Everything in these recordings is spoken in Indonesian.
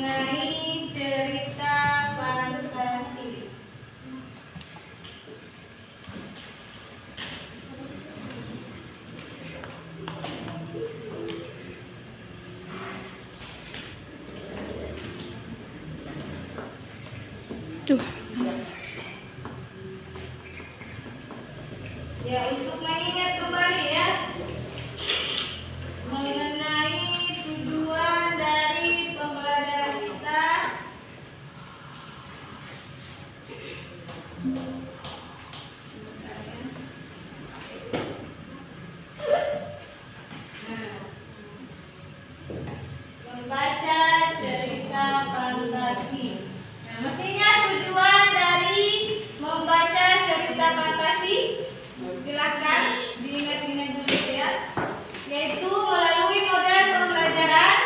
mengenai cerita fantasi. Tuh. Ya, untuk mengingat kembali ya mengenai tujuan dari pembelajaran kita. Membaca cerita fantasi. Nah, masih ingat tujuan dari membaca cerita fantasi? Silakan diingat-ingat dulu ya. Yaitu melalui model pembelajaran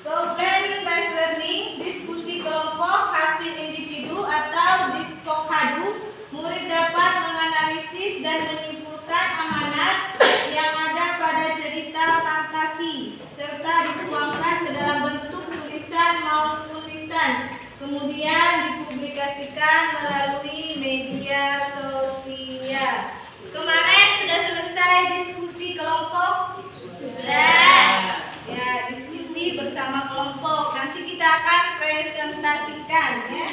problem based learning, diskusi kelompok, hasil individu atau dispokadu, murid dapat menganalisis dan menyimpulkan amanat yang ada pada cerita fantasi serta dituangkan ke dalam bentuk tulisan maupun lisan, kemudian dipublikasikan melalui media sosial. Kemarin sudah selesai diskusi kelompok? Sudah. Ya, diskusi bersama kelompok. Nanti kita akan presentasikan ya.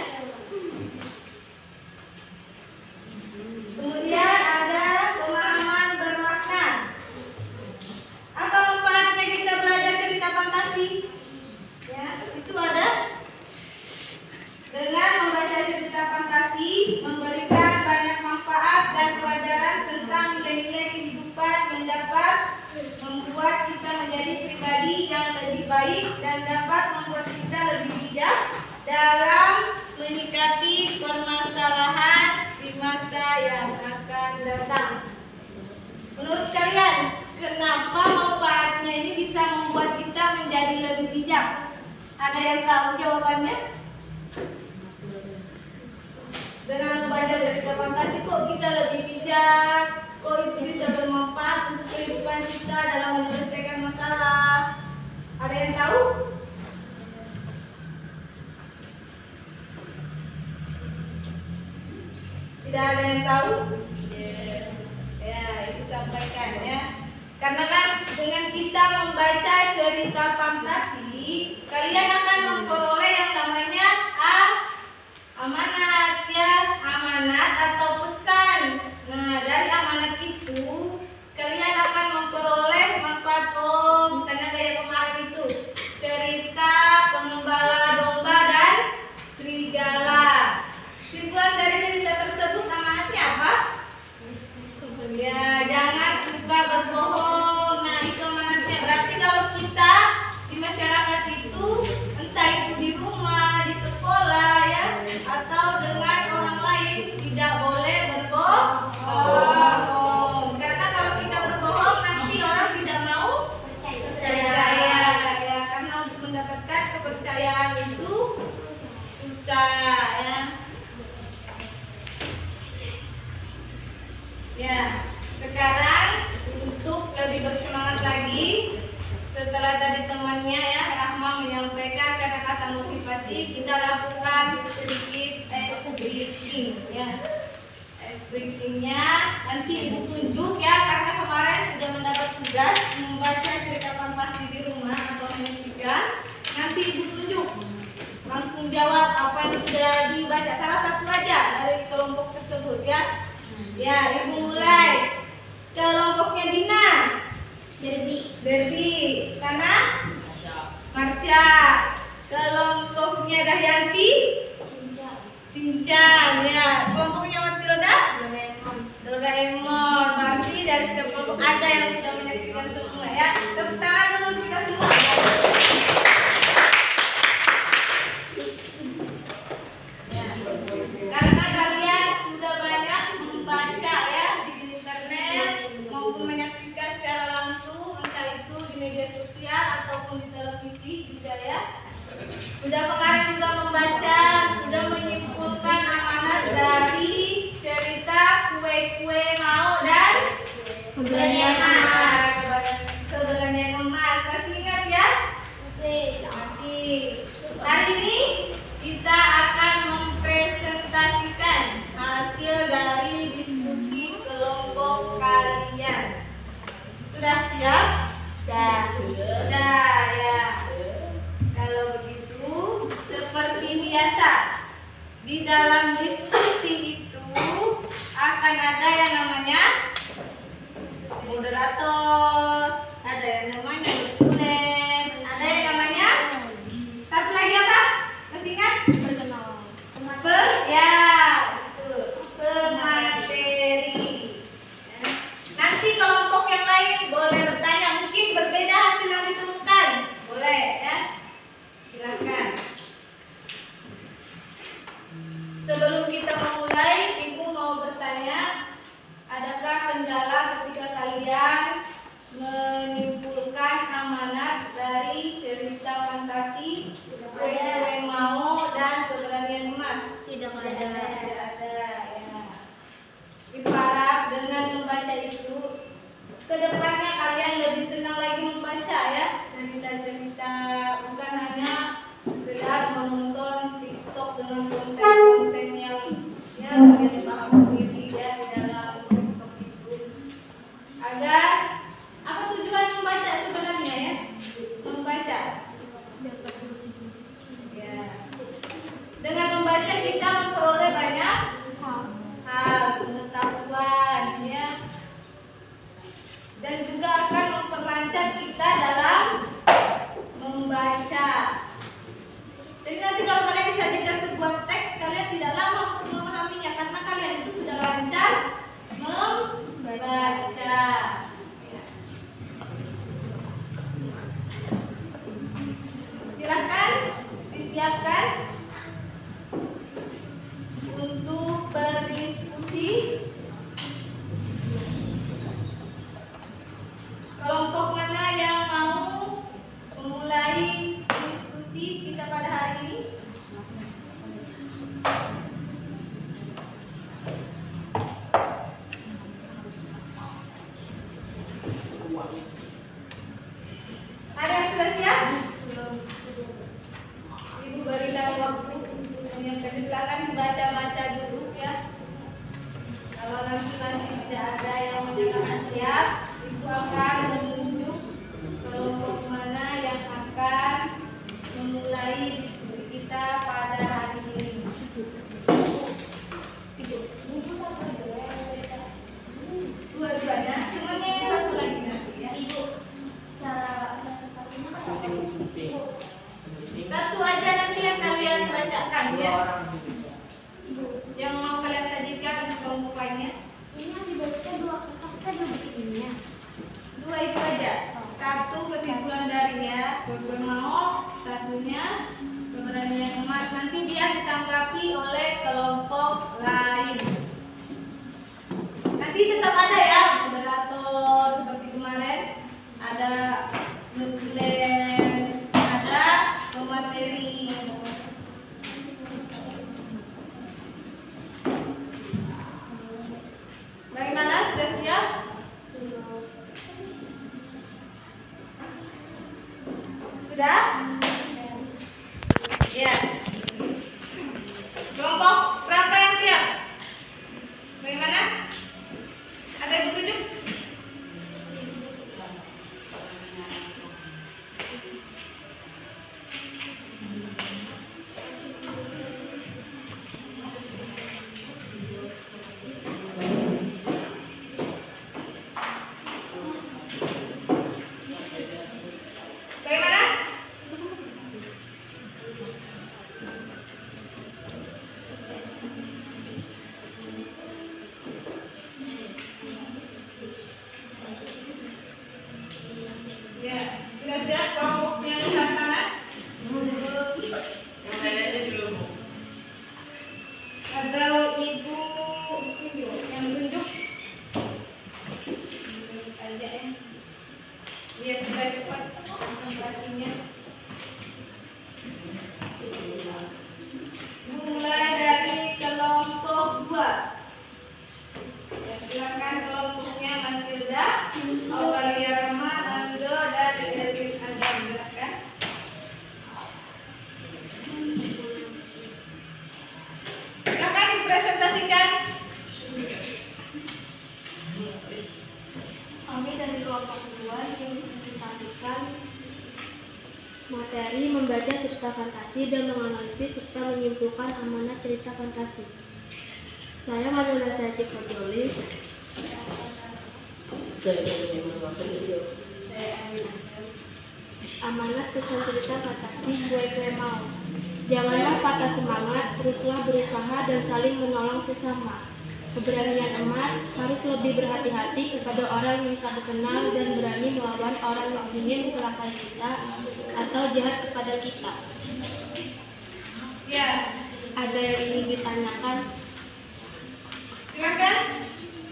Kemudian ada pemahaman bermakna. Apa manfaatnya kita belajar cerita fantasi? Ya, itu ada. Dengan membaca cerita fantasi memberikan banyak manfaat dan pelajaran tentang nilai-nilai kehidupan yang dapat membuat kita menjadi pribadi yang lebih baik dan dapat membuat kita lebih bijak dalam menyikapi permasalahan di masa yang akan datang. Menurut kalian, kenapa manfaatnya ini bisa membuat kita menjadi lebih bijak? Ada yang tahu jawabannya? Dengan membaca cerita fantasi kok kita lebih bijak, kok itu bisa bermanfaat untuk kehidupan kita dalam menyelesaikan masalah. Ada yang tahu? Tidak ada yang tahu? Ya, itu sampaikan ya. Karena kan dengan kita membaca cerita fantasi, kalian akan memperoleh yang namanya amanat ya, amanat atau pesan. Nah, dari amanat itu kalian akan memperoleh manfaat. Misalnya kayak kemarin itu cerita pengembala domba dan serigala. Simpulan dari cerita tersebut amanatnya apa? Ya, jangan suka berbohong. Nah, itu amanatnya. Berarti kalau kita di masyarakat itu, entah itu di rumah, di sekolah ya, atau dengan orang lain, tidak boleh berbohong. Karena kalau kita berbohong nanti orang tidak mau percaya ya, karena untuk mendapatkan kepercayaan itu susah ya. Ya, sekarang untuk lebih bersemangat lagi, setelah tadi temannya ya Rahma menyampaikan kata-kata motivasi, kita lakukan sedikit ice breaking ya. Ice breakingnya nanti ibu tunjuk ya, karena kemarin sudah mendapat tugas membaca cerita fantasi di rumah atau menyaksikan. Nanti ibu tunjuk, langsung jawab apa yang sudah dibaca, salah satu aja dari kelompok tersebut ya. Ya, ibu mulai. Kelompoknya Dina. Derby. Sana? Marsha. Kelompoknya Dahyanti? Sinchan. Ya. Kelompoknya Matilda? Doraemon. Berarti dari setiap kelompok ada yang sudah menyaksikan semua ya. Tepuk tangan dulu kita semua. Karena kalian sudah banyak membaca ya di internet maupun menyaksikan secara langsung, entah itu di media sosial ataupun di televisi juga ya. dalam diskusi itu akan ada yang namanya moderator, ada yang namanya bertulen, ada yang namanya satu lagi apa? Masih ingat? Pemateri. Nanti kelompok yang lain boleh bertanya, mungkin berbeda hasil yang ditemukan, boleh ya? Silakan. Sebelum kita memulai, Ibu mau bertanya, adakah kendala ketika kalian menyimpulkan amanat dari cerita fantasi Kue Mau dan Keberanian Emas? Tidak ada. Tidak ada ya. Ibu harap dengan membaca itu kedepannya kalian lebih senang lagi membaca ya, cerita-cerita, bukan hanya sekedar menonton TikTok dengan konten-konten yang ya kalian paham sendiri ya di dalam TikTok itu. Agar apa tujuan membaca sebenarnya ya? Membaca. Ya. Dengan membaca kita memperoleh banyak hal, pengetahuan ya. Dan juga akan memperlancar kita dalam membaca. Jadi nanti kalau kalian disajikan sebuah teks, kalian tidak lama untuk memahaminya karena kalian itu sudah lancar membaca. Ya. Silakan disiapkan untuk berdiskusi. Kelompok mana yang mau memulai diskusi kita pada hari ini? Ada yang sudah siap? Ibu berikan waktu untuk menyiapkan. Silakan dibaca-baca dulu ya. Kalau nanti masih tidak ada yang menyatakan siap, Ibu akan menunjuk kelompok mana yang akan memulai diskusi kita pada hari ini. Dua-duanya, cuma yang satu lagi nanti ya. Ibu, cara sepertinya Satu aja nanti yang kalian bacakan ya. Yang mau kalian sajikan untuk kelompok lainnya. ini yang dibaca 2 kertas kan begininya. 2 itu aja. Satu kesimpulan darinya Kue Mau, satunya Keberanian Emas. Nanti dia ditanggapi oleh kelompok lain. Nanti tetap ada ya moderator seperti kemarin, ada nutlen, ada pemateri. Bagaimana, sudah siap? Sudah? Ya. Kelompok berapa yang siap? Bagaimana? Ada yang ditunjuk? fantasi dan menganalisis serta menyimpulkan amanat cerita fantasi. Saya Madonna Ciko Joli. Amanat pesan cerita fantasi Kue-Kue Mau. Janganlah patah semangat, teruslah berusaha dan saling menolong sesama. Keberanian emas, harus lebih berhati-hati kepada orang yang tak dikenal dan berani melawan orang yang ingin mencelakai kita atau jahat kepada kita. Ya, Ada yang ingin ditanyakan? silakan.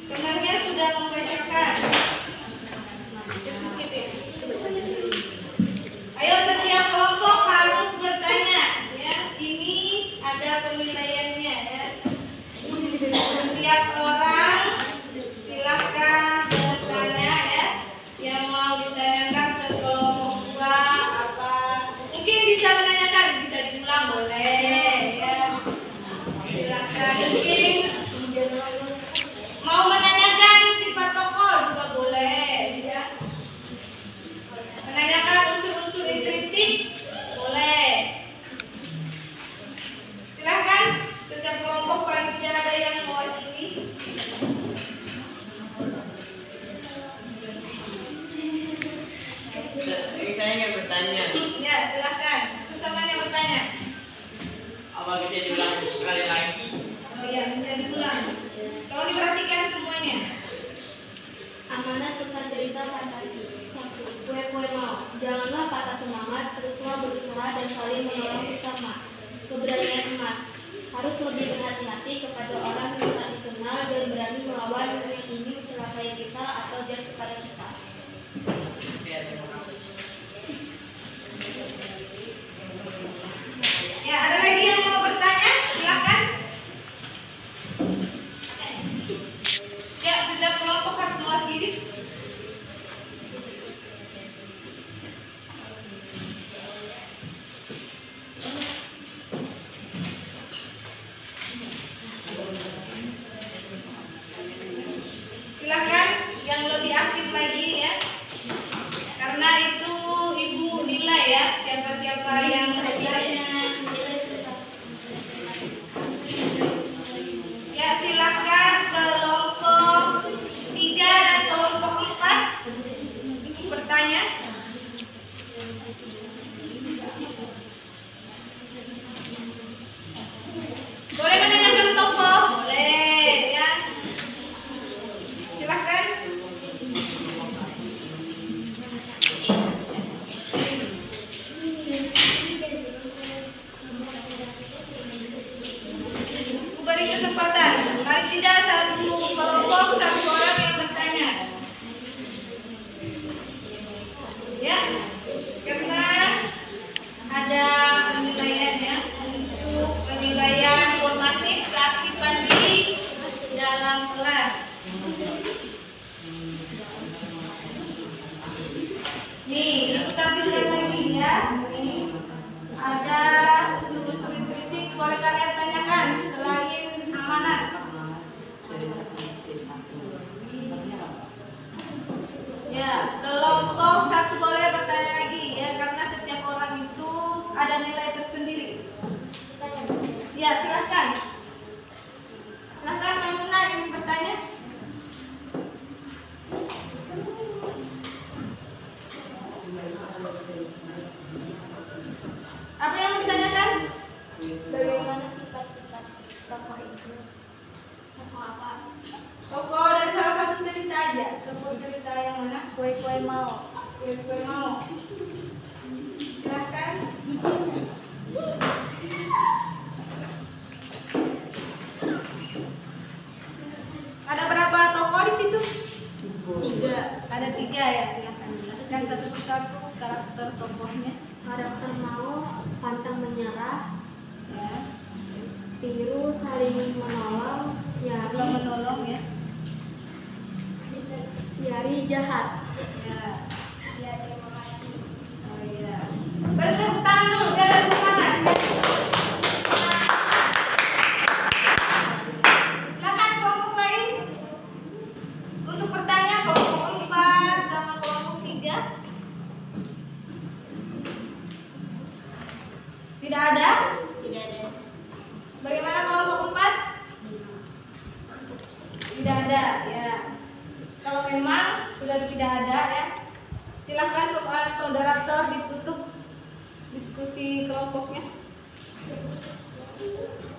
Temannya sudah membacakan. Ayo setiap kelompok harus bertanya. Ya, ini ada penilaiannya. Ya. Setiap orang silakan bertanya ya. Yang mau ditanyakan ke kelompok 2 apa? Mungkin bisa menanyakan, bisa diulang boleh. Ya. Silakan. Mungkin mau menanyakan sifat tokoh juga boleh. Ya. Menanyakan unsur-unsur intrinsik boleh. Silahkan setiap kelompok paling tidak ada yang mewakili. Saya ingin bertanya, Ya silahkan. Teman yang bertanya. apa bisa diulang sekali lagi? Oh iya, bisa diulang. Tolong diperhatikan semuanya. Amanat pesan cerita fantasi. 1. Kue-Kue Mau. Janganlah patah semangat, teruslah berusaha dan saling menolong sesama. Keberanian emas, harus lebih berhati-hati kepada orang yang tak dikenal dan berani melawan yang ingin mencelakai kita atau jahat kepada kita. Ya, terima kasih. Ya, ada lagi yang mau bertanya? Silakan. Ya, setiap kelompok harus mewakili. Silahkan yang lebih aktif lagi ya. Karena itu Ibu nilai ya, siapa-siapa yang ya silahkan kelompok 3 dan kelompok 4 untuk bertanya. Boleh menanyakan tokoh? Boleh ya. Silahkan. Beri kesempatan. Paling tidak satu kelompok, satu orang yang bertanya. Ya, karena ada penilaian ya untuk penilaian formatif keaktifan di dalam kelas. Nih, ibu tampilkan lagi ya. Nih, ada unsur-unsur intrinsik boleh kalian tanyakan selain amanat. Ya, kelompok 1 boleh bertanya lagi ya, karena setiap orang itu ada nilai tersendiri. Ya, silahkan. Silahkan Maimunah ingin bertanya. Apa yang mau ditanyakan? Bagaimana sifat-sifat tokoh itu? Tokoh apa? Tokoh dari salah satu cerita aja. Tokoh cerita yang mana? Kue-Kue Mau. Kue-Kue Mau. Silahkan. Ada berapa tokoh di situ? 3. Ada 3 ya. Silahkan jelaskan satu persatu karakter tokohnya. Karakter Mau pantang menyerah, Ya. Piru saling menolong, Suka menolong ya. Yari jahat. Ya. Ya, terima kasih. Oh iya. Bertepuk tangan biar lebih semangat. Silakan kelompok lain untuk bertanya, kelompok 4 sama kelompok 3. ada? Tidak ada. Bagaimana kelompok 4? Tidak ada, ya. Kalau memang sudah tidak ada, ya, silakan moderator ditutup diskusi kelompoknya.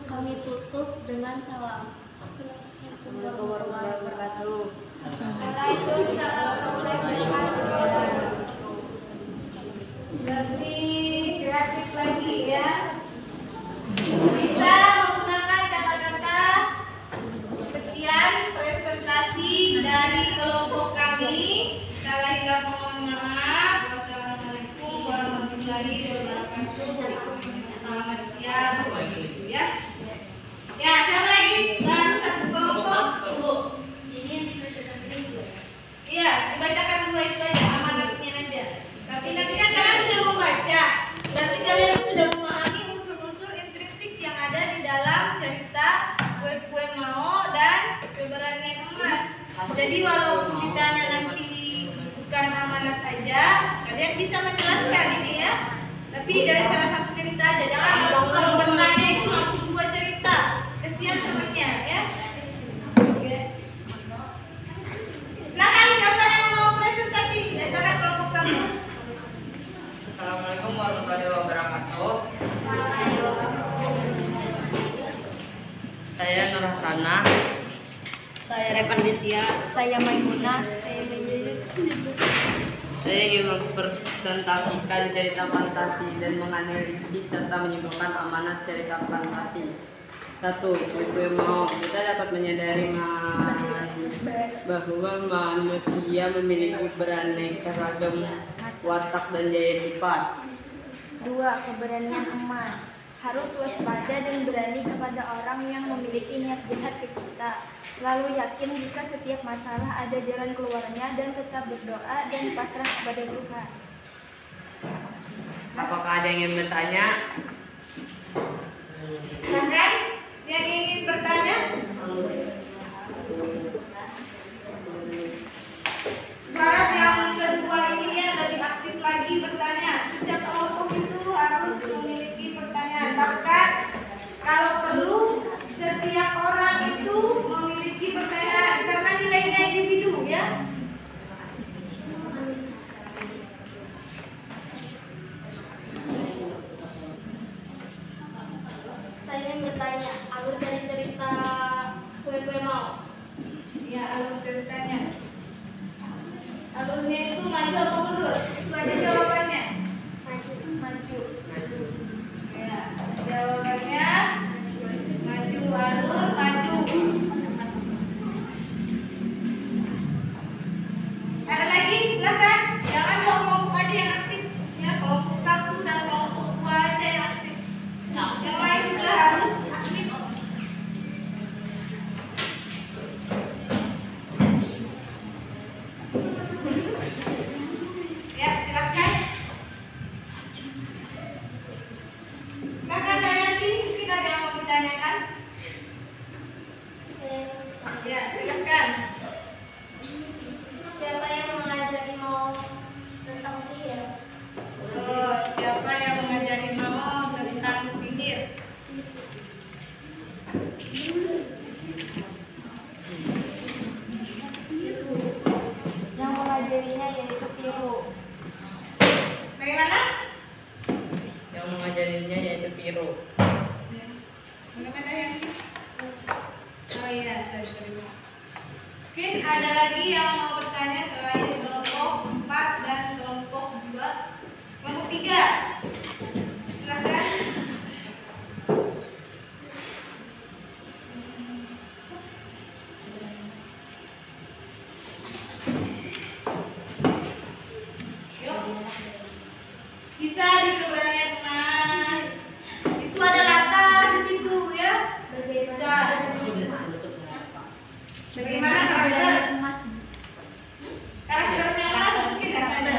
Kami tutup dengan salam. Assalamualaikum warahmatullahi wabarakatuh. Waalaikumsalam warahmatullahi wabarakatuh. Lebih kreatif lagi, ya. Bisa menggunakan kata-kata sekian presentasi dari kelompok kami. Salah hilaf mohon maaf. Wassalamualaikum warahmatullahi wabarakatuh. Selamat siang, ya. Ya, siapa lagi? Baru satu kelompok, Bu. Iya, dibacakan dua itu aja, amanatnya aja. Tapi nanti kan kalian sudah membaca. Berarti kalian sudah memahami unsur-unsur intrinsik yang ada di dalam cerita Kue-Kue Mao dan Keberanian Emas. Jadi walaupun ditanya nanti bukan amanat aja, kalian bisa menjelaskan ini, ya. Tapi dari salah satu cerita aja, jangan langsung kalau bertanya itu langsung dua cerita. Kesian temennya, ya. Oke. Silakan siapa yang mau presentasi? Silakan kelompok 1. Assalamualaikum warahmatullahi wabarakatuh. Saya Nur Hasanah. Saya Repan Ditya. Saya Maimunah. Saya ingin mempresentasikan cerita fantasi dan menganalisis serta menyebutkan amanat cerita fantasi. 1. Kue-Kue Mao. Kita dapat menyadari bahwa manusia memiliki beraneka ragam watak dan daya sifat. 2. Keberanian emas. Harus waspada dan berani kepada orang yang memiliki niat jahat ke kita. Selalu yakin jika setiap masalah ada jalan keluarnya dan tetap berdoa dan pasrah kepada Tuhan. Apakah ada yang ingin bertanya? Silakan yang ingin bertanya. Harap yang kedua ini ya lebih aktif lagi bertanya. Setiap kelompok itu harus memiliki pertanyaan. Bahkan kalau perlu setiap orang itu memiliki pertanyaan karena nilainya individu, ya. Saya ingin bertanya, alur dari cerita Kue-Kue Mao. Ya, alur ceritanya. Alurnya itu maju apa mundur? Itu aja jawabannya. Maju. Ya, jawabannya maju, alur maju. Ada lagi? Silakan. Jangan kelompok aja yang aktif. Ya, kelompok 1 dan kelompok 2 aja yang aktif. Yang lain sudah harus aktif. Ya, silakan. Silakan Dayanti, mungkin ada yang mau ditanyakan? Ya, silakan. Siapa yang mengajari Mao tentang sihir? Oh, siapa yang mengajari Mao tentang sihir? Yang mengajarinya yaitu Piro. Bagaimana? Yang mengajarinya yaitu Piro. Bagaimana yang? Oh iya, saya terima. Mungkin ada lagi yang mau bertanya selain kelompok 4 dan kelompok 2, kelompok 3. Silakan. Yuk. Bisa di Keberanian Emas. Itu ada latar di situ, ya. Bisa. Bagaimana karakter? Karakternya Emas mungkin nggak ada.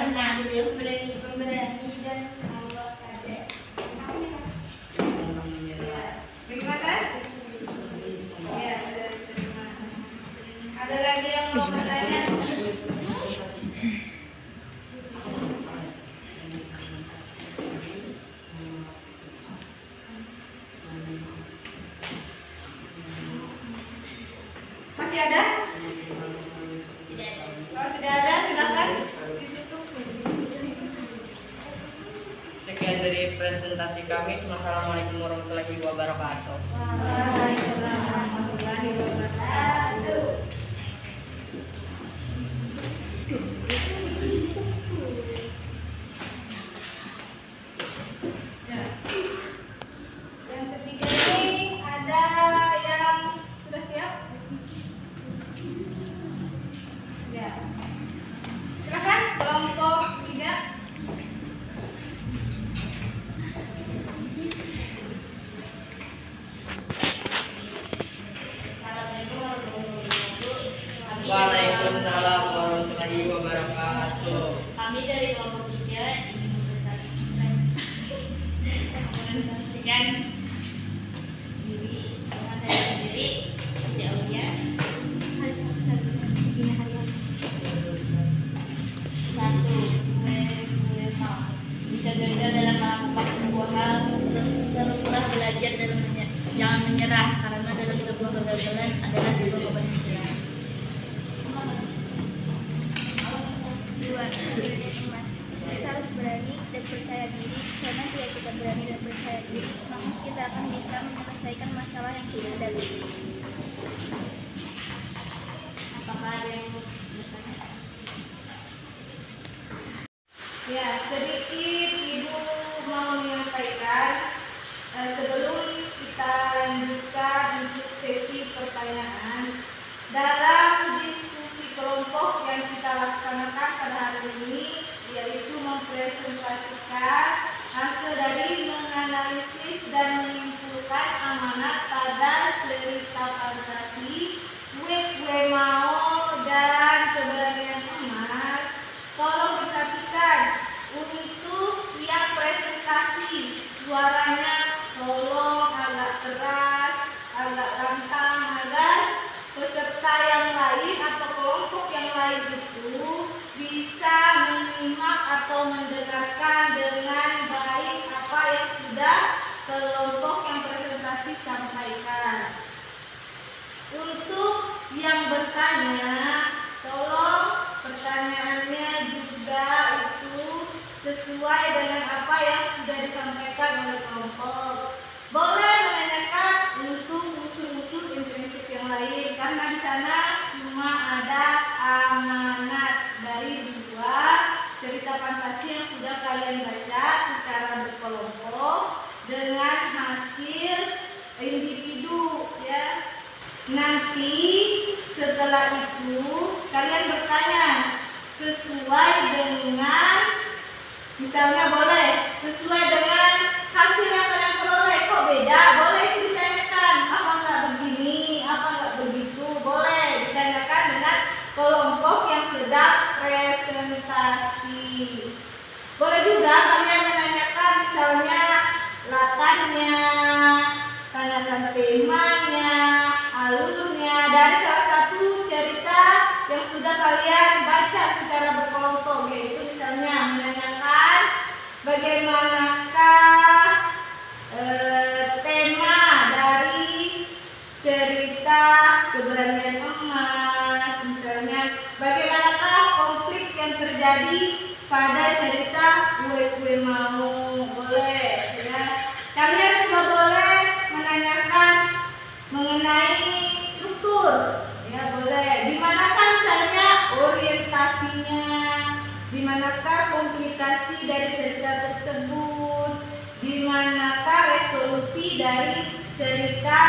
Pemberani dan selalu waspada. Bagaimana? Ya, sudah diterima. Ada lagi yang mau bertanya? Masih ada? Kalau tidak ada silakan ditutup. Sekian dari presentasi kami. Wassalamualaikum warahmatullahi wabarakatuh. Waalaikumsalam warahmatullahi wabarakatuh. Ya. Yang ketiga ini ada yang sudah siap? Ya. Silakan kelompok 3. Waalaikumsalam warahmatullahi wabarakatuh. Kami dari kelompok 3 ingin mempresentasikan diri tidak ulia. Satu, kue mau. Jika gagal dalam melakukan sebuah hal, teruslah belajar dan jangan menyerah, karena dalam sebuah kegagalan adalah sebuah keberhasilan. 2. Keberanian emas. Kita harus berani dan percaya diri, karena jika kita berani dan percaya diri, maka kita akan bisa menyelesaikan masalah yang kita hadapi. Apakah ada yang mau bertanya? Ya, sedikit Ibu mau menyampaikan sebelum kita lanjutkan untuk sesi pertanyaan. Dalam diskusi kelompok yang kita laksanakan pada hari ini, yaitu mempresentasikan hasil dari menganalisis dan menyimpulkan amanat pada cerita fantasi, kue mau dan keberanian emas. Tolong perhatikan untuk yang presentasi, suaranya tolong agak keras, agak lantang, agar peserta yang lain atau kelompok yang lain itu bisa menyimak atau mendengarkan dengan baik apa yang sudah kelompok yang presentasi sampaikan. Untuk yang bertanya, tolong pertanyaannya juga itu sesuai dengan apa yang sudah disampaikan oleh kelompok. Boleh menanyakan untuk unsur-unsur intrinsik yang lain, karena di sana cuma ada amanat dari 2 cerita fantasi yang sudah kalian baca secara berkelompok dengan hasil individu, ya. Nanti setelah itu kalian bertanya sesuai dengan, misalnya boleh sesuai dengan hasil yang kalian peroleh. Kok beda? Boleh itu ditanyakan. Apa enggak begini? Apa enggak begitu? Boleh ditanyakan dengan kelompok yang sedang presentasi. Boleh juga kalian menanyakan misalnya latarnya, tanyakan temanya, alurnya dari salah satu cerita yang sudah kalian baca secara berkelompok, yaitu misalnya menanyakan bagaimanakah tema dari cerita keberanian emas, misalnya bagaimanakah konflik yang terjadi pada cerita kue mau. Boleh, ya. Kalian juga boleh menanyakan mengenai struktur, ya boleh. Di manakah misalnya orientasinya, di manakah komplikasi dari cerita tersebut, di manakah resolusi dari cerita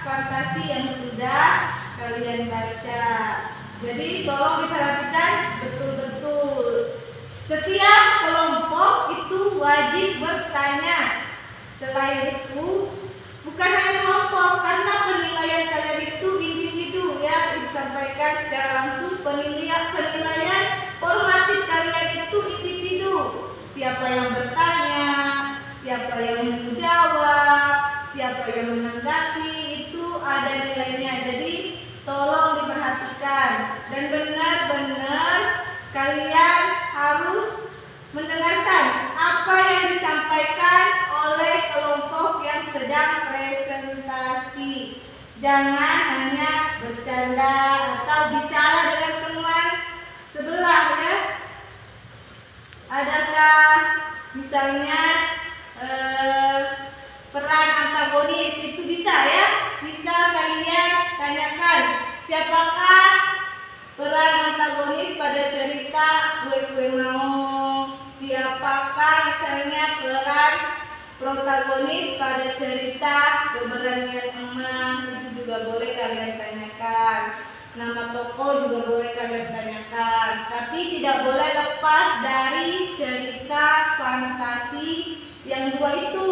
fantasi yang sudah kalian baca. Jadi tolong diperhatikan betul-betul. Setiap kelompok itu wajib bertanya. Selain itu, bukan hanya kelompok, karena penilaian kalian itu individu, ya, disampaikan secara langsung. Penilaian formatif kalian itu individu. Siapa yang bertanya, siapa yang menjawab, siapa yang menanggapi, itu ada nilainya. Jadi tolong diperhatikan dan benar-benar kalian harus mendengarkan apa yang disampaikan oleh kelompok yang sedang presentasi. Jangan hanya bercanda Adakah misalnya peran antagonis itu bisa ya? Bisa kalian tanyakan siapakah peran antagonis pada cerita Kue Mau? Siapakah misalnya peran protagonis pada cerita Keberanian Emas? Itu juga boleh kalian tanyakan. Nama tokoh juga boleh kalian tanyakan. Tapi tidak boleh lepas dari cerita fantasi yang dua itu,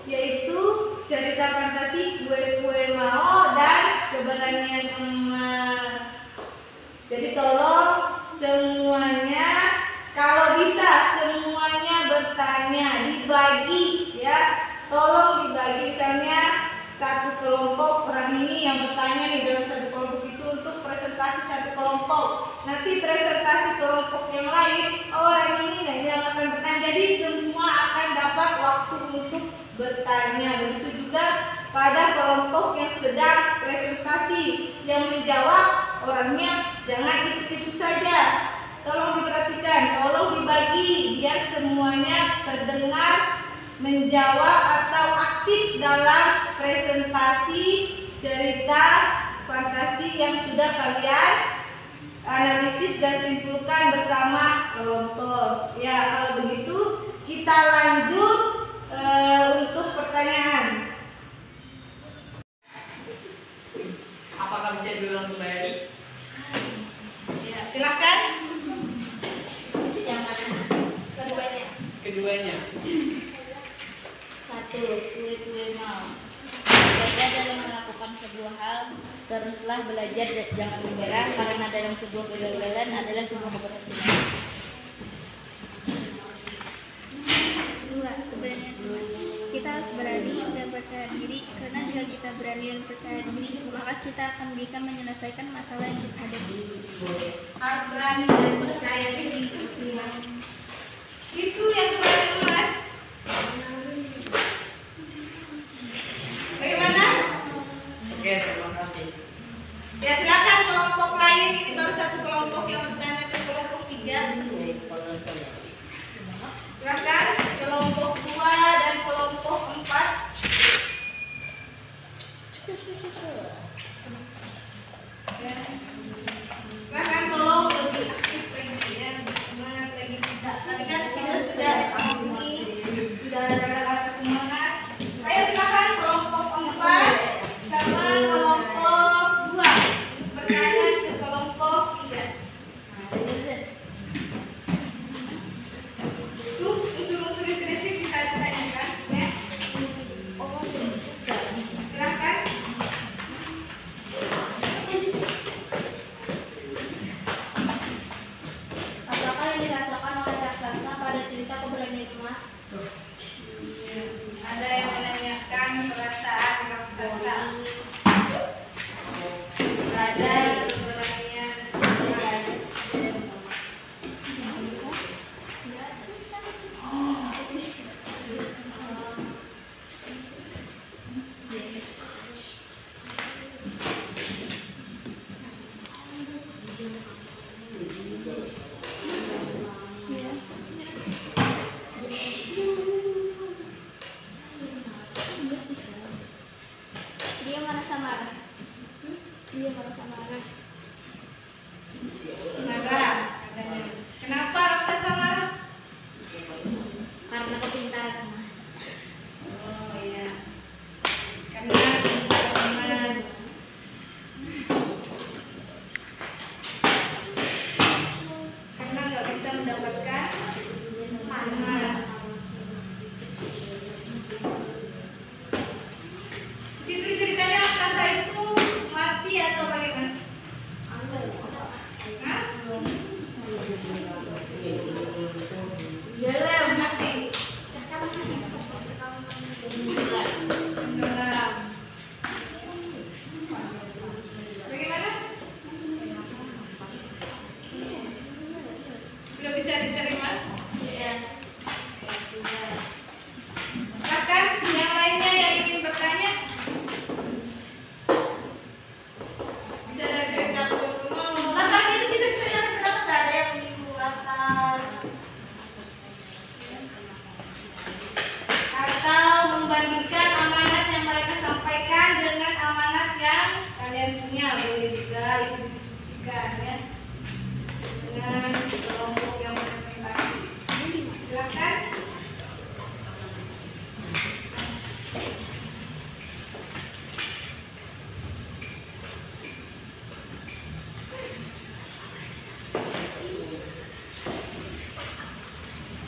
yaitu cerita fantasi Kue Mau dan Keberanian Emas. Jadi tolong semuanya, kalau bisa semuanya bertanya, dibagi ya. Tolong dibagi, misalnya satu kelompok orang ini yang bertanya nih dalam satu kelompok itu untuk presentasi satu kelompok. Nanti presentasi kelompok yang lain orang ini yang akan bertanya. Jadi semua akan dapat waktu untuk bertanya. Begitu juga pada kelompok yang sedang presentasi, yang menjawab orangnya jangan itu-itu saja. Tolong diperhatikan, tolong dibagi biar semuanya terdengar, menjawab atau aktif dalam presentasi cerita fantasi yang sudah kalian analisis dan simpulkan bersama kelompok. Ya, kalau begitu kita lanjut untuk pertanyaan. Apakah bisa diulang kembali? Ya, silakan. Yang mana? Keduanya. 1. Kue mau. Belajar dalam melakukan sebuah hal, teruslah belajar dan jangan menyerah, karena dalam sebuah kegagalan adalah sebuah keberhasilan. 2. Keberanian emas. Kita harus berani dan percaya diri, karena jika kita berani dan percaya diri, maka kita akan bisa menyelesaikan masalah yang kita hadapi. Harus berani dan percaya diri. Itu yang Keberanian Emas. Bagaimana? Oke, terima kasih. Ya, silakan kelompok lain. Ini baru satu kelompok yang bertanya ke kelompok 3. Silakan kelompok 2 dan kelompok 4. Ya. Silakan tolong lebih aktif lagi ya, semangat lagi. Tadi kan kita sudah ini sudah ada semangat. Ayo silakan kelompok 4 sama kelompok 2 bertanya ke kelompok 3. Tuh, unsur-unsur intrinsik bisa ditanyakan ya. Silakan. Apakah yang dirasakan oleh raksasa pada cerita Keberanian Emas? Ada yang menanyakan perasaan raksasa pada Keberanian Emas. Dia merasa marah. Marah katanya. Kenapa raksasa marah? Karena kepintaran emas. Oh iya, karena emas. Karena nggak bisa mendapatkan emas. Situ ceritanya raksasa itu mati atau bagaimana? Hah? diskusikan ya dengan kelompok yang presentasi. Silakan.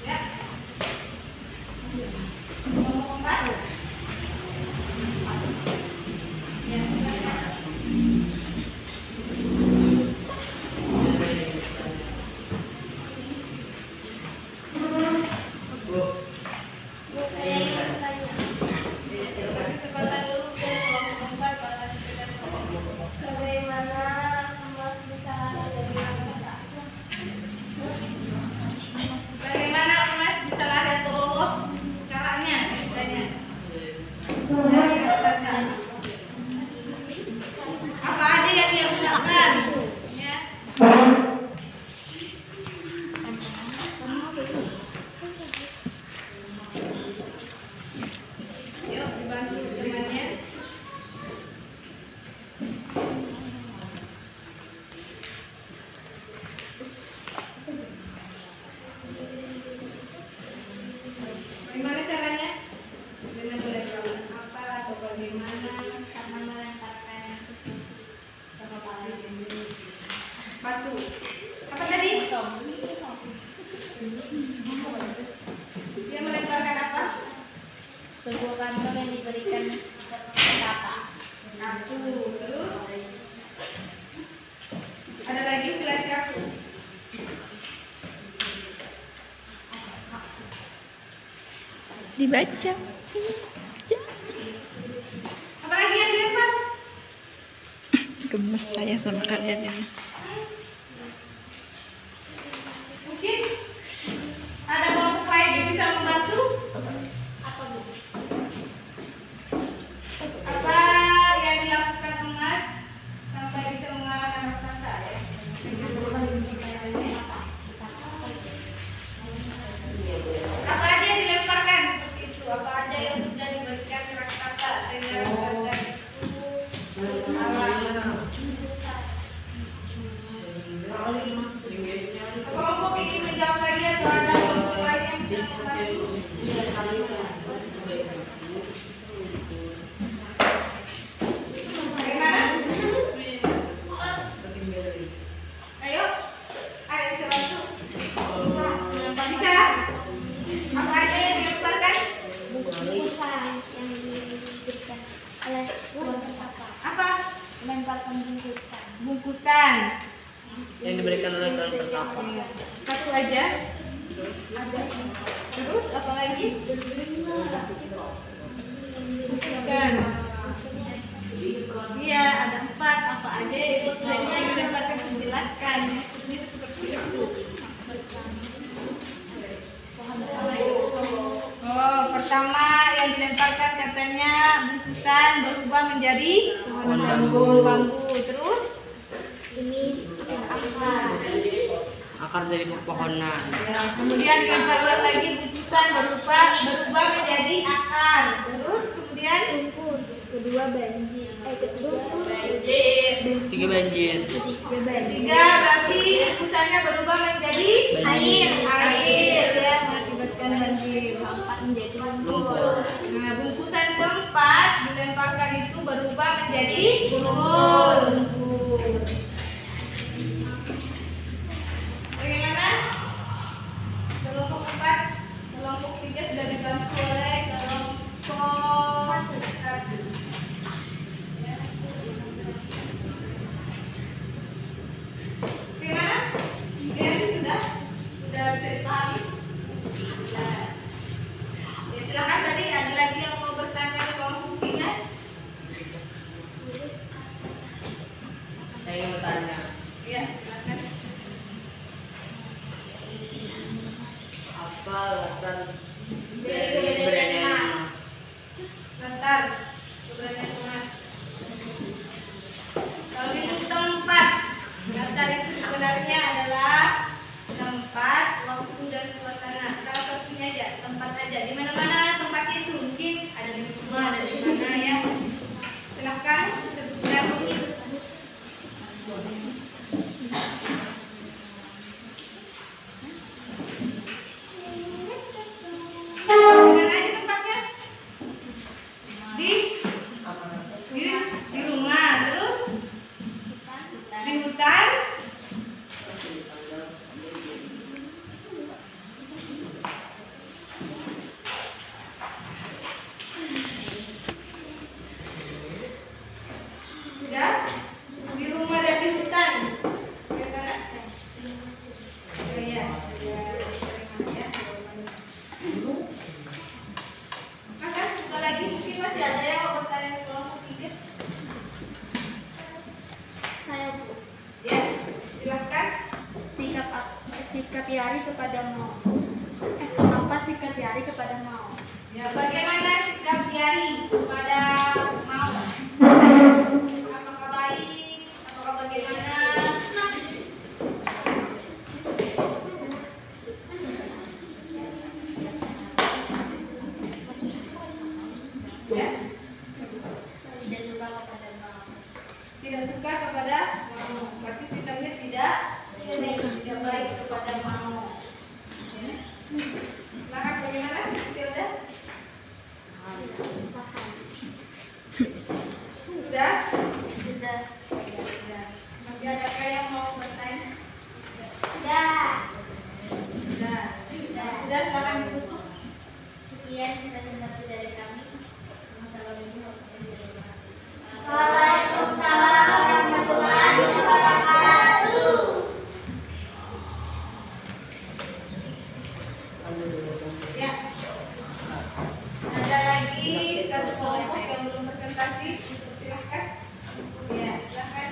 Ya. Kelompok 4. Ya, silakan. Kesempatan dulu ke kelompok 4 pada sekedar kelompok. Bagaimana emas bisa lari dari raksasa? Bagaimana emas bisa lari atau lolos caranya? Ditanya. Dari raksasa. Apa aja yang dia gunakan? Ya. Yuk dibantu temannya. Bagaimana caranya? Dengan melemparkan apa atau bagaimana? Karena melemparkan Batu. Apa tadi? Dia melemparkan apa? sebuah kantor yang diberikan kata. Kartu. Terus ada lagi selain kartu. Dibaca. Apa lagi yang dilempar? Gemes saya sama kalian ini. Mungkin ada kelompok lain yang bisa membantu. Apa yang dilakukan emas sampai bisa mengalahkan raksasa ya? Apa aja yang dilemparkan seperti itu? Apa aja yang sudah diberikan ke raksasa sehingga raksasa itu kelompok ingin menjawab lagi atau ada kelompok lain yang bisa membantu? Bagaimana? Ayo, ada yang bisa bantu? Bisa? Apa aja yang dilemparkan? Bungkusan yang diberikan oleh apa? Apa? Melemparkan bungkusan. Bungkusan. Yang diberikan oleh Tuhan Pertapa. Satu aja. Terus apa lagi? Bungkusan. Iya, ada 4. Apa aja yang sebenarnya yang dilemparkan dijelaskan. Maksudnya itu seperti itu. Oh, pertama yang dilemparkan katanya bungkusan berubah menjadi pohon bambu. Terus Ini Akar dari pepohonan. ya, kemudian dilemparkan lagi bungkusan berubah menjadi akar. Terus kemudian lumpur. Kedua banjir. Ketiga Tiga banjir. tiga berarti bungkusannya berubah menjadi Air. ya, mengakibatkan banjir. Keempat menjadi Lumpur. Nah, bungkusan keempat dilemparkan itu berubah menjadi lumpur. Bagaimana? Kelompok 4, kelompok 3 sudah dibantu oleh kelompok 1. Ya. Bagaimana? Ya, sudah bisa dipahami? Ya. Ya, silakan tadi ada lagi yang mau bertanya ke kelompok 3? Saya ingin bertanya. Ya, silakan. Apa latar dari keberanian emas? Bentar, keberanian emas. Kalau itu tempat, daftar itu sebenarnya adalah tempat, waktu dan suasana. Salah satunya aja, tempat aja. Di mana-mana tempat itu mungkin ada di rumah, ada di mana ya. Yari kepada Mao? Apa sikap Yari kepada Mao? Ya, bagaimana sikap Yari kepada Mao? Apakah baik? Apakah bagaimana? Ya? Tidak suka kepada Mao. Tidak suka kepada Mao. Berarti sikapnya tidak baik kepada Mao. Ya. Silakan bagaimana? Tilda? Sudah? Sudah. Ya. Masih adakah yang mau bertanya? Sudah. Sudah. Ya, sudah, silakan ditutup. Sekian presentasi dari kami. Wassalamualaikum warahmatullahi wabarakatuh. Waalaikumsalam warahmatullahi wabarakatuh. Ya. Ada lagi satu kelompok yang belum presentasi, silakan. Ya, silakan.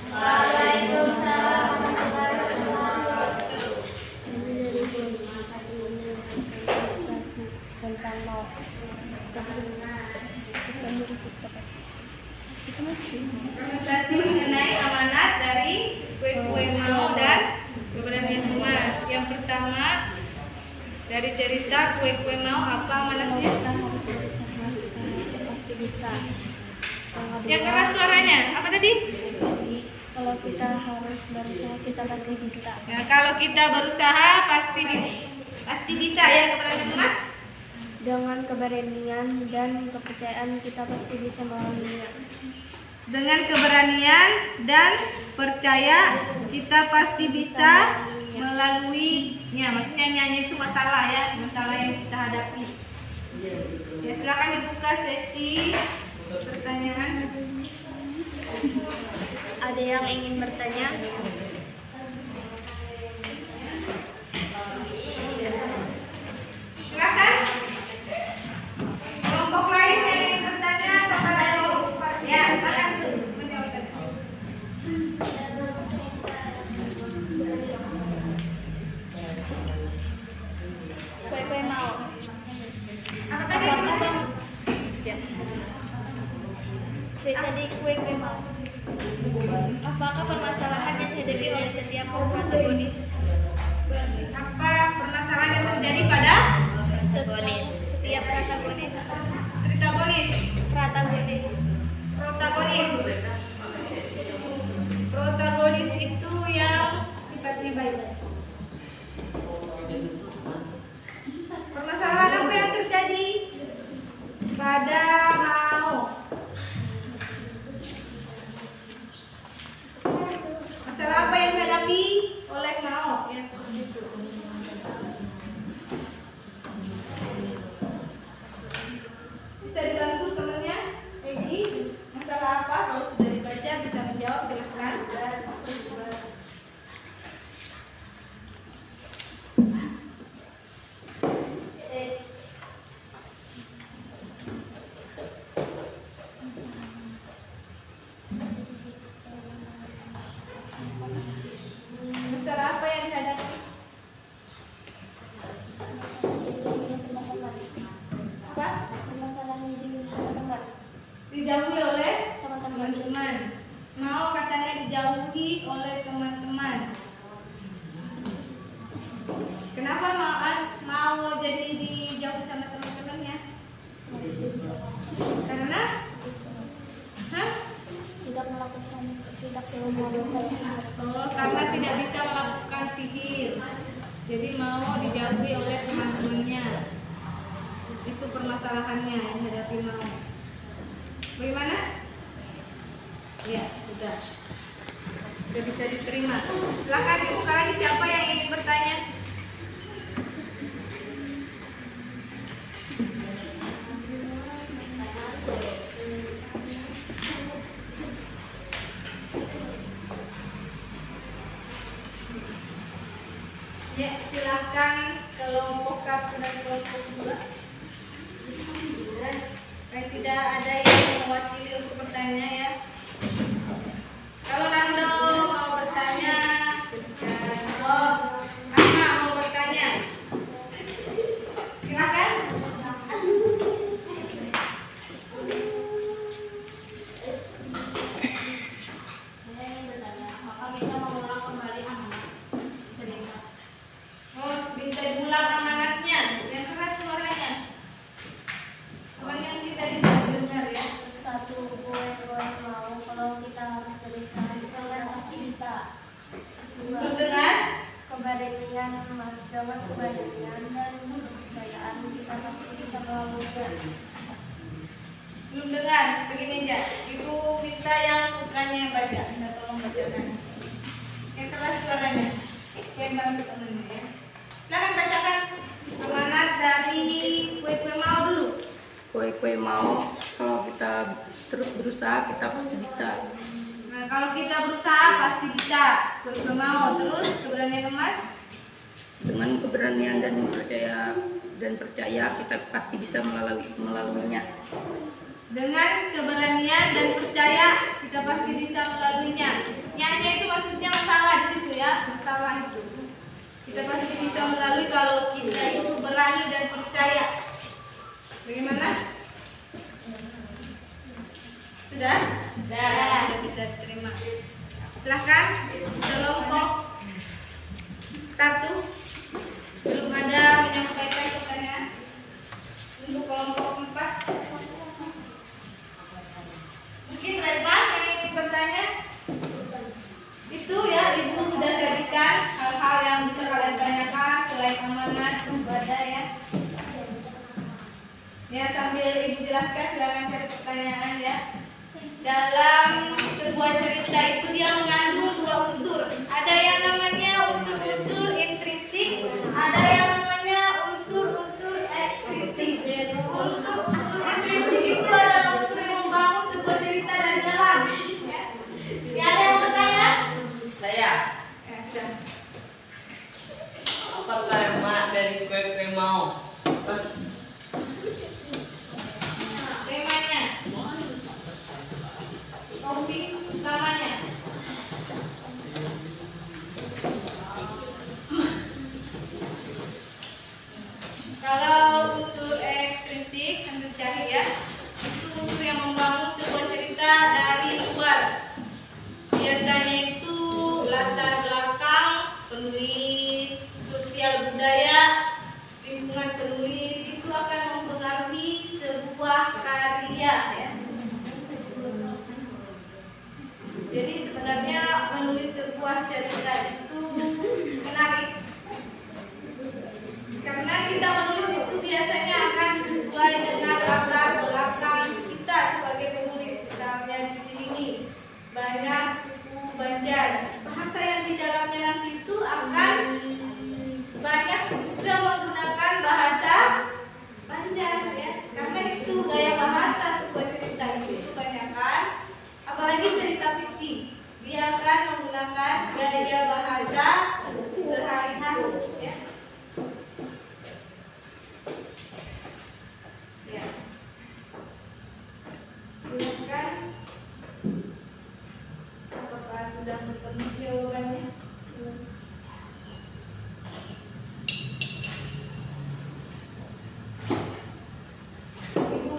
Waalaikumsalam warahmatullahi wabarakatuh. Tentang Mao. Presentasi mengenai amanat dari kue-kue Mao dan keberanian emas. Yang pertama dari cerita kue-kue Mao, apa amanatnya? Kita harus berusaha, kita pasti bisa. Yang keras suaranya, apa tadi? Kalau kita harus berusaha, kita pasti bisa. Ya, kalau kita berusaha pasti bisa. Pasti bisa ya keberanian emas. Dengan keberanian dan kepercayaan kita pasti bisa melaluinya. Dengan keberanian dan percaya kita pasti bisa melaluinya. Maksudnya nyanyi itu masalah ya, masalah yang kita hadapi. Ya, silakan dibuka sesi pertanyaan. Ada yang ingin bertanya? Silakan. Kelompok lain yang ingin bertanya kepada kelompok. Ya, silakan menjawab. Kue-kue Mao. Apa tadi? Siap. Cerita di kue-kue Mao. Apakah permasalahan yang dihadapi oleh setiap protagonis? Apa permasalahan yang terjadi pada Setiap protagonis. protagonis? Protagonis. Protagonis itu yang sifatnya baik. Permasalahan apa yang terjadi pada Mao? Masalah apa yang dihadapi oleh Mao? Ya, bisa dibantu temannya, Egi. Masalah apa? Kalau sudah dibaca bisa menjawab, silakan. Masalah apa yang dihadapi? Apa? Permasalahan di teman-teman. Dijauhi oleh Teman-teman. teman-teman. Mau katanya dijauhi oleh teman-teman. Kenapa mau jadi dijauhi sama teman-temannya? Karena Tidak melakukan karena tidak bisa melakukan sihir. Jadi mau dijauhi oleh teman-temannya. Itu permasalahannya yang dihadapi Mao. Bagaimana? Ya, sudah. Sudah bisa diterima. Silakan dibuka lagi siapa yang ingin bertanya. Ya, silakan kelompok 1 dan kelompok 2. Tidak ada yang mewakili untuk bertanya ya. Kalau Nando mau bertanya, kalau Asma mau bertanya, silakan. Saya ingin bertanya, apakah bisa mengulang kembali amanat cerita? Oh, minta diulang amanatnya, yang keras suaranya. Aman yang kita dengar ya. Satu, gue mau kalau kita harus berusaha kita pasti bisa. Dua, Belum dengar? keberanian mas dengan keberanian dan kepercayaan kita pasti bisa melaluinya. Belum dengar, begini aja. Ibu minta yang putranya yang baca. Minta tolong bacakan. Yang keras suaranya. Saya bantu temennya ya. Silakan bacakan amanat dari kue-kue mau dulu. Kue-kue mau, kalau kita terus berusaha kita pasti bisa. Nah, kalau kita berusaha pasti bisa. Kue-kue mau. Terus keberanian emas. Dengan keberanian dan percaya kita pasti bisa melaluinya. Dengan keberanian dan percaya kita pasti bisa melaluinya. Nyanya itu maksudnya masalah di situ ya, masalah itu. Kita pasti bisa melalui kalau kita itu berani dan percaya. Bagaimana? Sudah? Sudah bisa terima. Silahkan kelompok 1 belum ada menyampaikan pertanyaan. Untuk kelompok 4 mungkin Raipan yang ingin bertanya. Itu ya, Ibu sudah jadikan hal-hal yang bisa kalian tanyakan selain amanat ibadah ya. Ya, sambil Ibu jelaskan silakan cari pertanyaan ya. Dalam sebuah cerita itu dia mengandung 2 unsur. Ada yang namanya unsur-unsur intrinsik, ada yang namanya unsur-unsur ekstrinsik. Unsur-unsur intrinsik itu adalah unsur yang membangun sebuah cerita dari dalam. Ya, ada yang mau bertanya? Saya, Ya, sudah. apa karma dari kue-kue mau? Temanya, topik utamanya. Kalau unsur ekstrinsik sambil cari ya, itu unsur yang membangun sebuah cerita dari luar. Biasanya itu latar belakang penulis, sosial budaya, lingkungan penulis itu akan mempengaruhi sebuah karya ya. Jadi sebenarnya menulis sebuah cerita itu menarik. Karena kita menulis itu biasanya akan sesuai dengan latar belakang kita sebagai penulis. Misalnya di sini banyak suku Banjar. Bahasa yang di dalamnya nanti itu akan banyak sudah menggunakan bahasa Banjar ya. Karena itu gaya bahasa sebuah cerita itu kebanyakan, apalagi cerita fiksi, dia akan menggunakan gaya bahasa sehari-hari ya. Ya. Silakan. Apakah sudah bertemu jawabannya? Ibu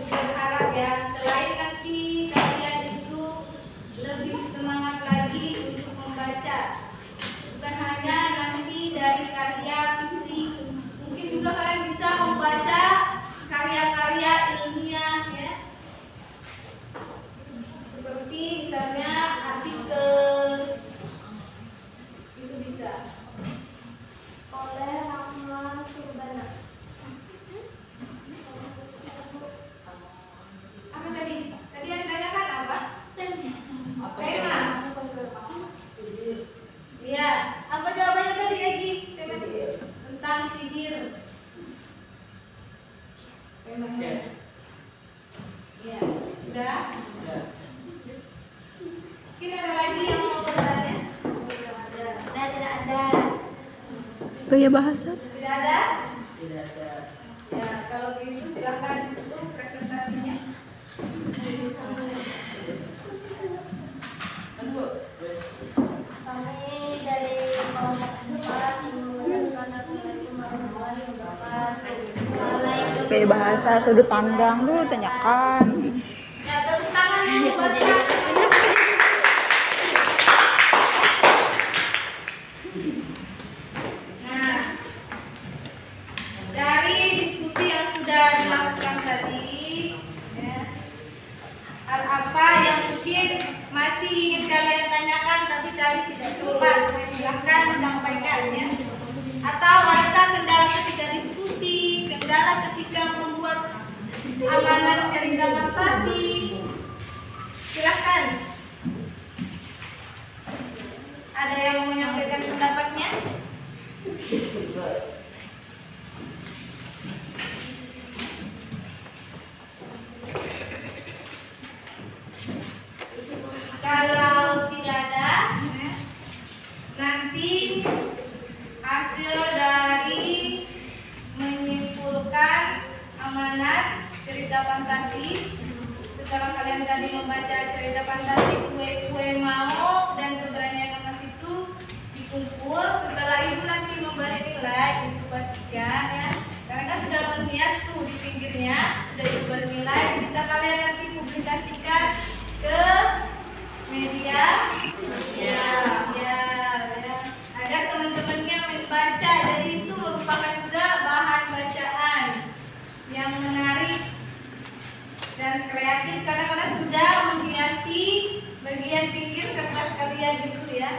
berharap ya, selain nanti kalian itu lebih semangat lagi untuk membaca, bukan hanya nanti dari karya fiksi, mungkin juga kalian bisa membaca karya-karya ilmiah ya, seperti misalnya artikel itu bisa. Oleh Rahma Surbana. Apa tadi? Tadi yang ditanyakan apa? Apa Tema. Iya. Apa jawabannya tadi lagi? Tentang sihir. Temanya. Iya. Sudah. Mungkin ada lagi yang mau bertanya? Tidak ada. Gaya bahasa? Tidak ada? Tidak ada. Ya, kalau begitu silakan ditutup presentasi SMP bahasa sudut pandang tuh tanyakan. Nah, tepuk tangan yang buat silakan. Nah, dari diskusi yang sudah dilakukan tadi, ya, hal apa yang mungkin masih ingin kalian tanyakan tapi kali tidak sempat, silahkan sampaikan ya. Atau adakah kendala ketika diskusi, kendala ketika membuat amanat cerita fantasi? Silahkan. Ada yang mau menyampaikan pendapatnya? Kalau tidak ada, nanti hasil dari menyimpulkan amanat cerita fantasi setelah kalian tadi membaca cerita fantasi kue mau dan keberanian emas itu dikumpul. Setelah itu nanti memberi nilai itu bagikan ya, karena kan sudah menghias tuh di pinggirnya sudah itu bernilai, bisa kalian nanti publikasikan ke media sosial ya, agar teman-temannya membaca. Jadi itu merupakan juga bahan bacaan yang menarik dan kreatif karena sudah menghiasi bagian pinggir kertas kalian gitu ya.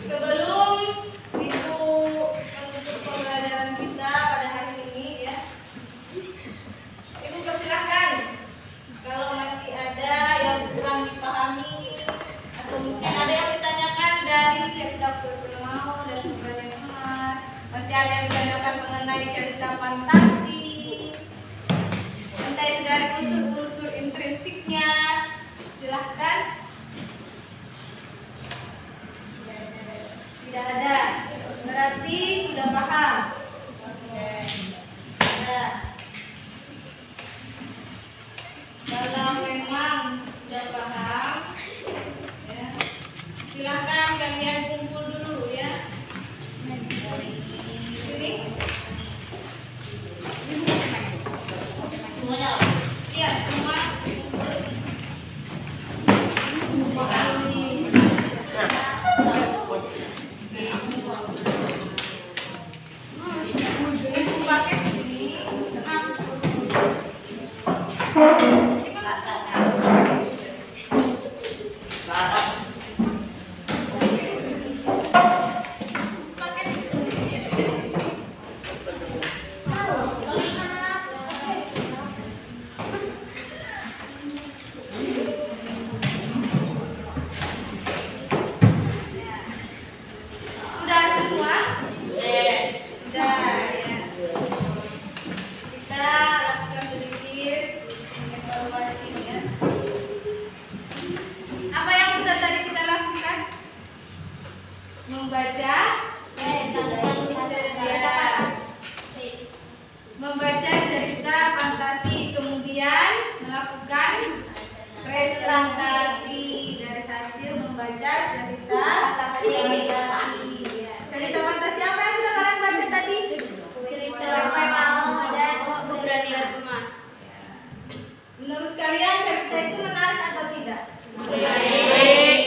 Sebelum Ibu menutup pembelajaran kita pada hari ini ya, Ibu persilahkan kalau masih ada yang kurang dipahami atau mungkin ada yang ditanyakan dari cerita kue mau dan keberanian emas, masih ada yang ditanyakan mengenai cerita fantasi, entah itu dari unsur-unsur intrinsiknya, silahkan. Tidak ada, berarti sudah paham. Nah, kalau memang sudah paham, ya, silahkan kalian kumpul dulu ya. Sini. Iya, semua kumpul. Pakai sini. Sudah semua? Sudah ya. Kita lakukan sedikit evaluasi ya. Apa yang sudah tadi kita lakukan? Membaca cerita fantasi, kemudian melakukan presentasi dari hasil membaca cerita fantasi. Cerita fantasi apa yang sudah kalian baca tadi? Cerita kue mau dan keberanian emas. Menurut kalian cerita itu menarik atau tidak? Menarik.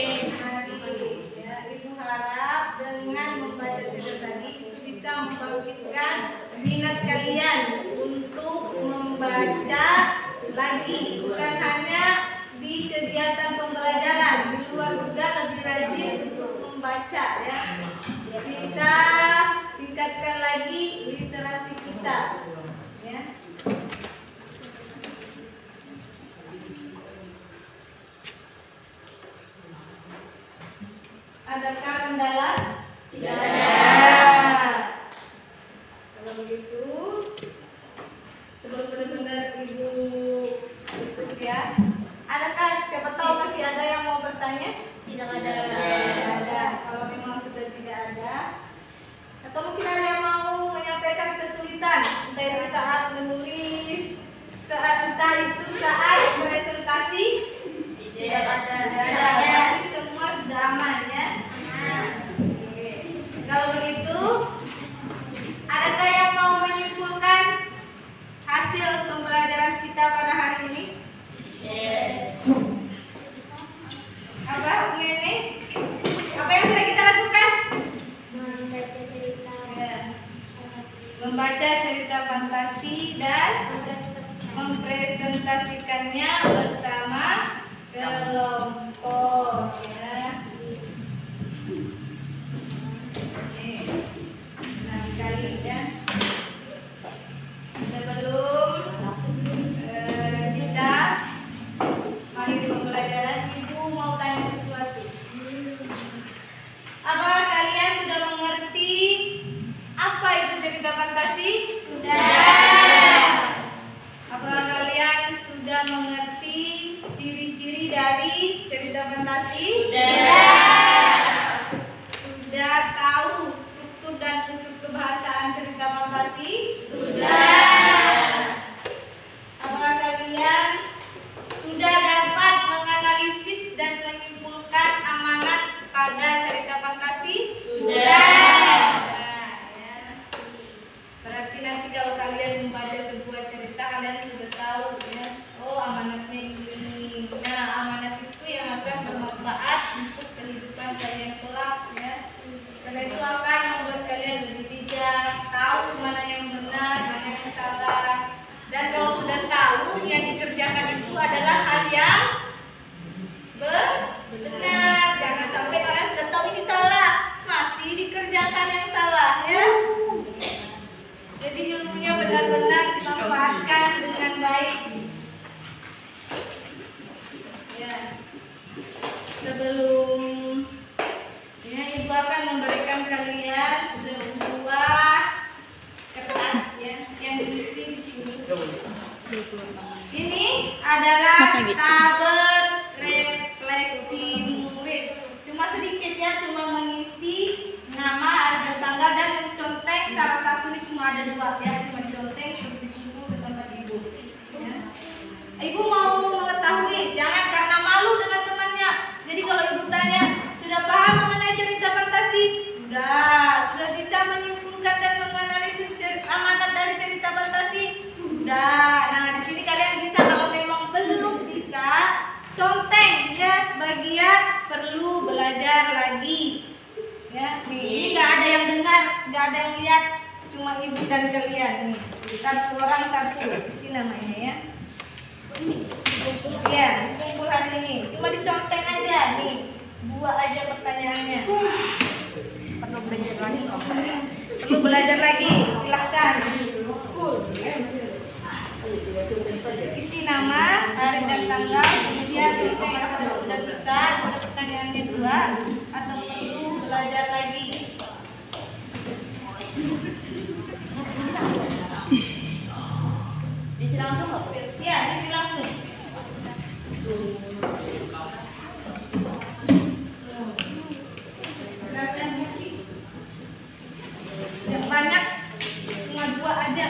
Ya, Ibu harap dengan membaca cerita tadi itu bisa membangkitkan minat kalian untuk membaca lagi, bukan hanya di kegiatan pembelajaran, di luar juga lebih rajin untuk membaca ya. Kita tingkatkan lagi literasi kita ya. Adakah kendala? Tidak ada. Kalau begitu, sebelum benar-benar Ibu tutup ya, adakah siapa tahu masih ada yang mau bertanya? Tidak ada. Tidak ada. Kalau memang sudah tidak ada, atau mungkin ada yang mau menyampaikan kesulitan, entah itu saat menulis, entah itu saat presentasi. Tidak ada. Tidak ada. Berarti semua sudah aman ya. Oke. Kalau begitu presentasi dan mempresentasikannya bersama kelompok ya. Oke. Nah, sekali ya. Sebelum kita akhir pembelajaran, Ibu mau tanya sesuatu. Apa kalian sudah mengerti apa itu cerita fantasi? Sudah. Apakah kalian sudah mengerti ciri-ciri dari cerita fantasi? Sudah. Sudah tahu struktur dan unsur kebahasaan cerita fantasi? Sudah. Apakah kalian sudah dapat menganalisis dan menyimpulkan amanat pada cerita fantasi? Sudah. Berarti nanti kalau kalian membaca sebuah cerita, kalian sudah tahu ya, oh amanatnya ini. Nah, amanat itu yang akan bermanfaat untuk kehidupan kalian kelak ya. Karena itu akan membuat kalian lebih bijak, tahu mana yang benar, mana yang salah. Dan kalau sudah tahu yang dikerjakan itu adalah hal yang benar. Jangan sampai kalian sudah tahu ini salah, masih dikerjakan yang salah ya. Jadi ilmunya benar-benar dimanfaatkan dengan baik. Ya. Sebelum ya, Ibu akan memberikan kalian sebuah kertas ya yang diisi di sini. Ini adalah tabel refleksi murid. Cuma sedikit ya, cuma mengisi nama, ada tanggal dan mencontek salah satu. Ini cuma ada 2 ya, cuma dicontek terus dikumpul ke tempat Ibu. Ya. Ibu mau mengetahui, jangan karena malu dengan temannya. Jadi kalau Ibu tanya, sudah paham mengenai cerita fantasi? Sudah bisa menyimpulkan dan menganalisis amanat dari cerita fantasi? Sudah. Nah, di sini kalian bisa, kalau memang belum bisa, conteng ya bagian perlu belajar lagi. Ya, ini nggak ada yang dengar, nggak ada yang lihat, cuma Ibu dan kalian nih. Satu orang satu, isi namanya ya. Ya, kumpul hari ini. Cuma diconteng aja nih. 2 aja pertanyaannya. Perlu belajar lagi. Perlu belajar lagi. Silahkan. Isi nama, hari dan tanggal, kemudian kalau sudah bisa, pada pertanyaannya 2 atau perlu belajar lagi. Isi langsung nggak? Ya, isi langsung. Silakan isi. Yang banyak cuma 2 aja.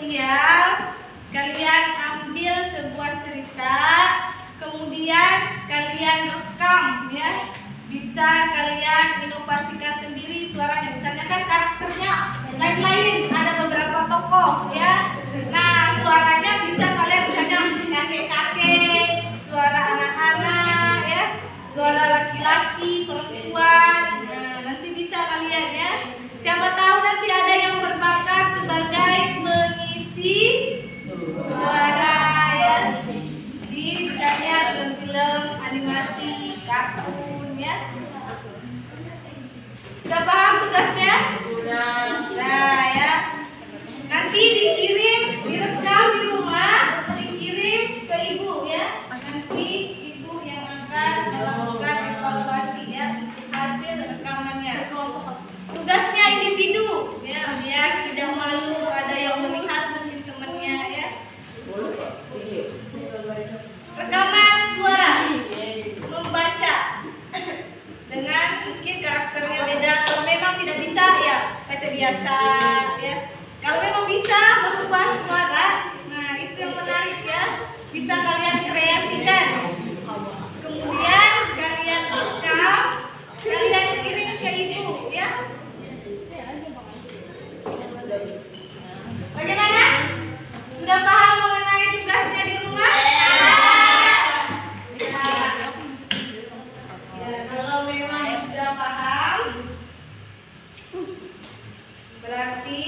sosial, kalian ambil sebuah cerita, kemudian kalian rekam ya. Bisa kalian inovasikan sendiri suaranya. Misalnya kan karakternya lain-lain, ada beberapa tokoh ya. Nah, suaranya bisa kalian misalnya kakek-kakek, suara anak-anak ya, suara laki-laki, perempuan. Nah, nanti bisa kalian ya. Siapa tahu nanti ada yang berbakat sebagai pengisi suara ya. Di misalnya film-film animasi, kartun ya. Sudah paham tugasnya? Nah ya. Nanti dikirim, direkam di rumah, dikirim ke ibu ya. Nanti ibu yang akan melakukan evaluasi ya hasil rekamannya. Tugasnya individu ya, biar tidak malu ada yang melihat mungkin temannya ya. Rekaman suara, membaca dengan mungkin karakternya beda. Kalau memang tidak bisa ya baca biasa ya. Kalau memang bisa merubah suara, nah itu yang menarik ya. Bisa kalian kreasikan. Kemudian kalian rekam, kalian kirim ke ibu ya. Bagaimana? Sudah paham mengenai tugasnya di rumah? Ya, kalau memang sudah paham, berarti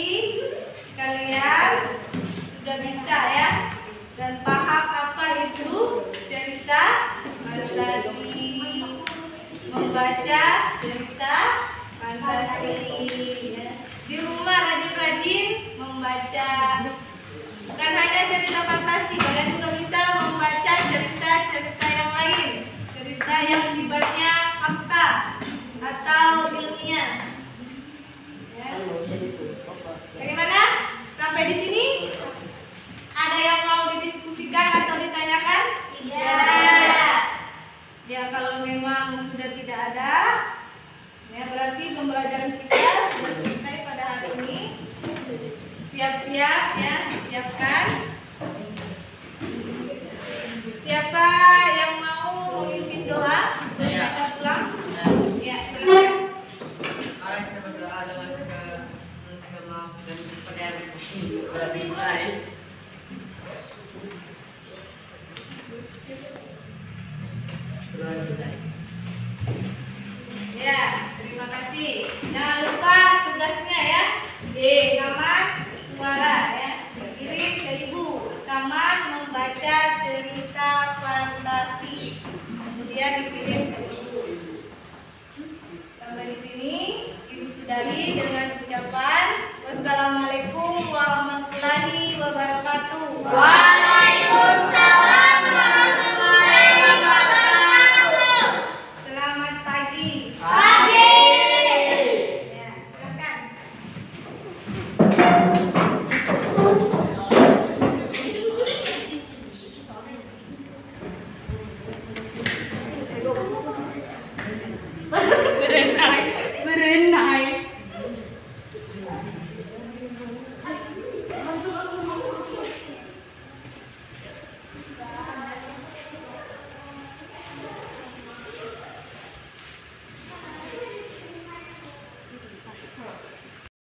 kalian sudah bisa ya dan paham apa itu cerita fantasi, membaca cerita fantasi ya. Di rumah rajin-rajin membaca, bukan hanya cerita fantasi, kalian juga bisa membaca cerita-cerita yang lain, cerita yang sifatnya fakta atau ilmiah ya. Bagaimana? Sampai di sini? Ada yang mau didiskusikan atau ditanyakan? Tidak. Ya, kalau memang sudah tidak ada, ya berarti pembelajaran kita sudah selesai pada hari ini. Siap-siap ya, siapkan. Siapa yang mau memimpin doa? Kita pulang. Ya, silakan. Mari kita berdoa dengan maaf dan percaya dimulai. Ya, terima kasih. Jangan lupa tugasnya ya. Rekaman suara ya. Kirim ke ibu. Rekaman membaca cerita fantasi. Kemudian dikirim ke ibu. Sampai di sini Ibu sudahi dengan